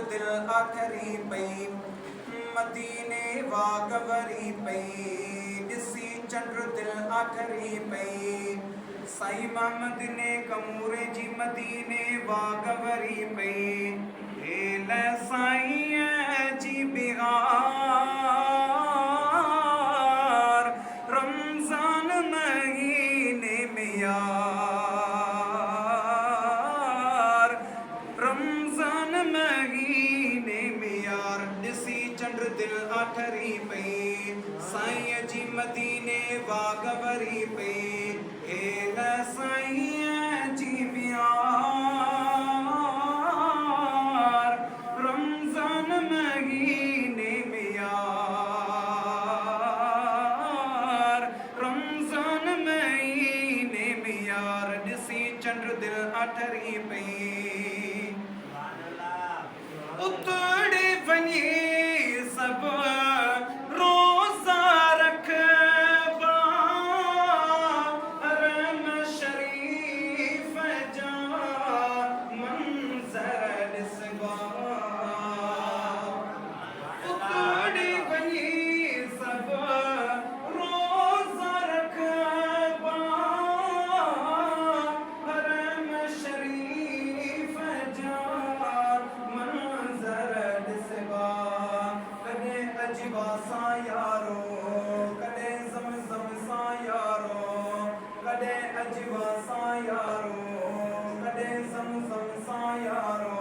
दिल आखरी पई मदीने वागवरी पई दिसी चंद्र दिल आखरी पई साईं मोहम्मद ने कमूरे जी मदीने वागवरी पई हेल साईं जी बिहार रमजान महीने में यार रमजान महीने में यार दिसी चंद्र दिल आठरी पई साईं जी मदीने वागवरी पई हेल साईं जी बिहार रमजान महीने में यार रमजान महीने में यार दिसी चंद्र दिल आठरी पई उतड़े बने सब रोजा रखबा हरम शरीफ जा मंजर दिसबा उतड़े बने सब रोजा रखबा हरम शरीफ जा अजबा सा यारो कदे ज़मज़म सा यारो कदे अजबा सा यारो कदे ज़मज़म सा यारो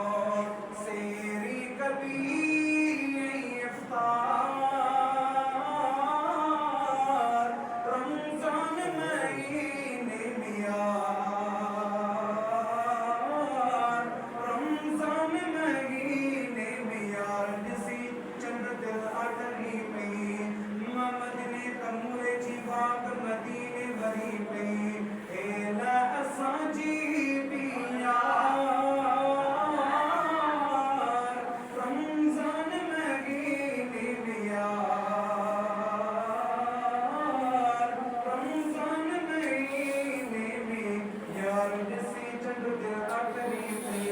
सेरी कभी इफ्तार रमज़ान महीने में यार रमज़ान महीने में यार दिसी चंद्र दिल आठरी पई मोहम्मद ने कमूरे जी बाग मदीने भरी पई हेल असां जी यार रमजान महीने में यार रमजान महीने में यार दिसी चंद्र दिल आठरी पई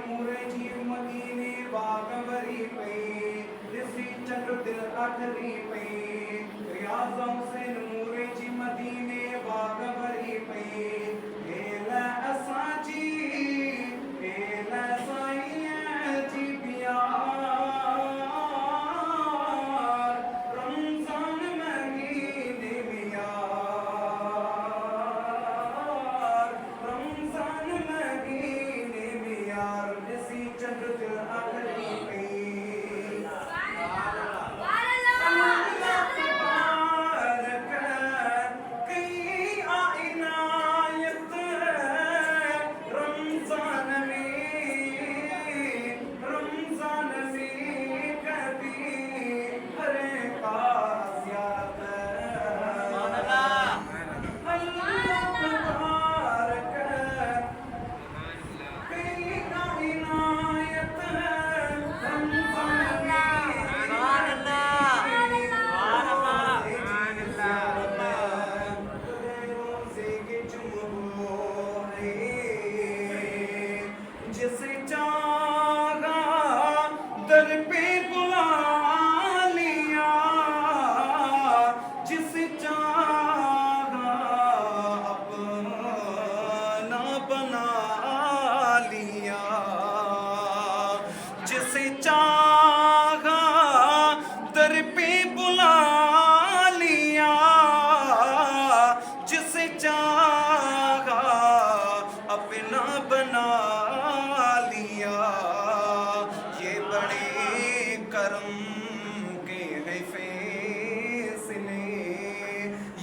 मूरे जी मदीने वागवरी पई दिसी चंद्र दिल आठरी पई रियाज़ों से मूरे जी मदीने वागवरी पई हेल असां जी हेल साईं जी बिहार रमजान महीने में यार रमजान महीने में यार दिसी चंद्र दिल आठरी पई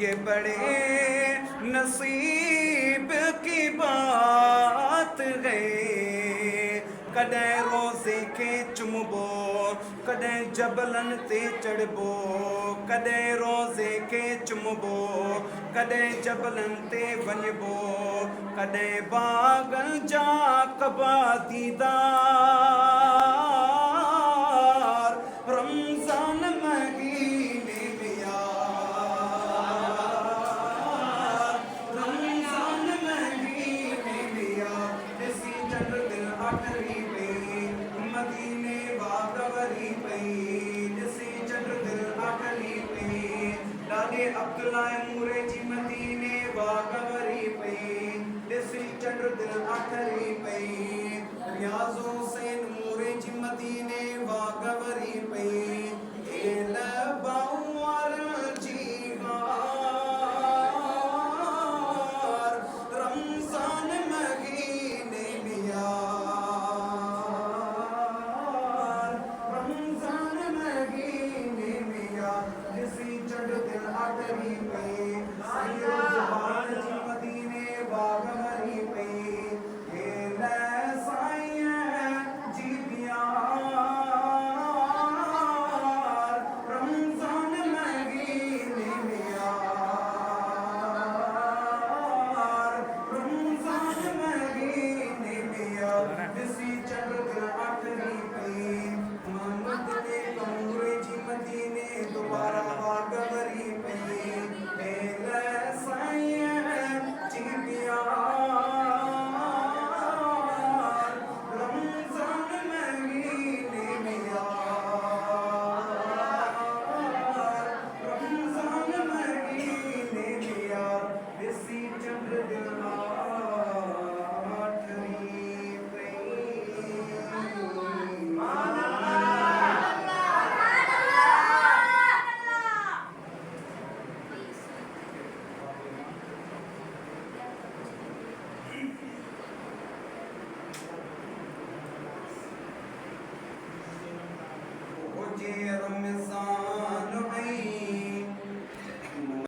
ये बड़े नसीब की बात है। कदे रोज़े के चुमबो, कदे जबलन ते चढ़बो, कदे रोज़े के चुमबो, कदे जबलन ते वञबो, कदे बागल जा कबा दीदार रमज़ान महीने में यार, रमज़ान महीने में यार, जैसी चंद्र दिल आखरी पे मदीने बागवरी पे, जैसी चंद्र दिल आखरी पे लाले अब्दुल्ला मूरे जी मदीने बागवरी पे, जैसी चंद्र दिल आखरी पे रियाज़ो से मूरे जी मदीने बागवरी पे एल बाउर जीवार रमज़ान महीने में यार, रमज़ान महीने में यार, जिसी चढ़ दिल आखरी पे